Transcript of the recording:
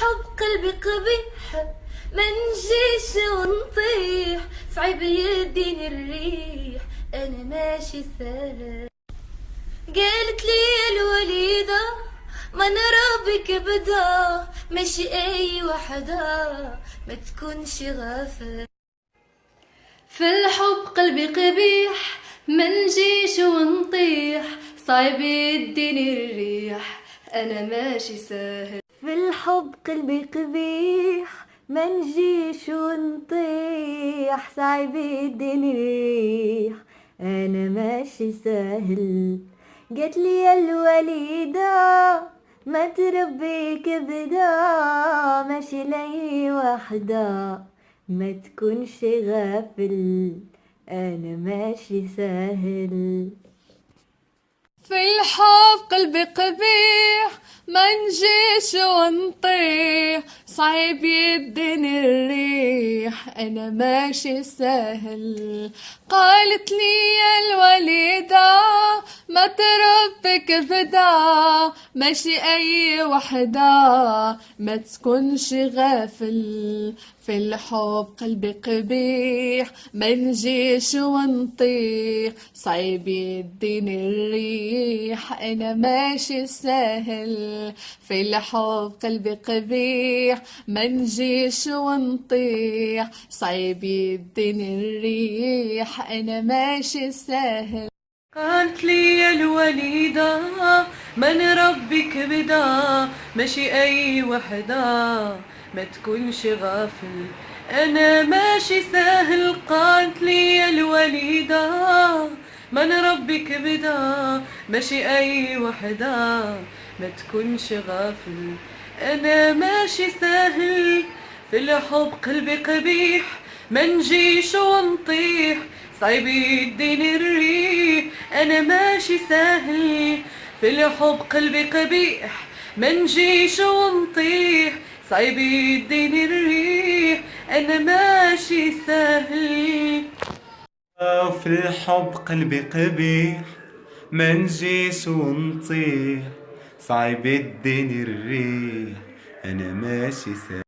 الحب قلبي قبيح، ما نجيش ونطيح، صعيب يديني الريح، انا ماشي ساهل. قالت لي الوليدة من ربك بدا، ماشي اي وحدة ما تكونش غافل. في الحب قلبي قبيح، ما نجيش ونطيح، صعيب يديني الريح، انا ماشي ساهل. في الحب قلبي قبيح، ما نجيش ونطيح، صعيب يديني الريح، انا ماشي ساهل. قالت لي الوليدة ما تربي كبدا، ماشي لي وحدة ما تكونش غافل، انا ماشي ساهل. في الحب قلبي قبيح، ما نجيش ونطيح، صعيب يديني الريح، انا ماشي ساهل. قالت لي الوليدة ما تربك بدا، ماشي اي وحدة ما تكونش غافل. في الحب قلبي قبيح، ما نجيش ونطيح، صعيب يديني الريح، انا ماشي ساهل. في الحب قلبي قبيح، ما نجيش ونطيح، صعيب يديني الريح، انا ماشي ساهل. قالت لي الوليدة من ربك بدا، ماشي أي وحدة ما تكونش غافل، أنا ماشي ساهل. قالت لي الوليدة من ربك بدا، ماشي أي وحدة ما تكونش غافل، أنا ماشي ساهل. في الحب قلبي قبيح، ما نجيش ونطيح، صعيب يديني الريح، انا ماشي ساهل. في الحب قلبي قبيح، ما نجيش ونطيح، صعيب يديني الريح، انا ماشي ساهل. في الحب قلبي قبيح، ما نجيش ونطيح، صعيب يديني الريح، انا ماشي ساهل.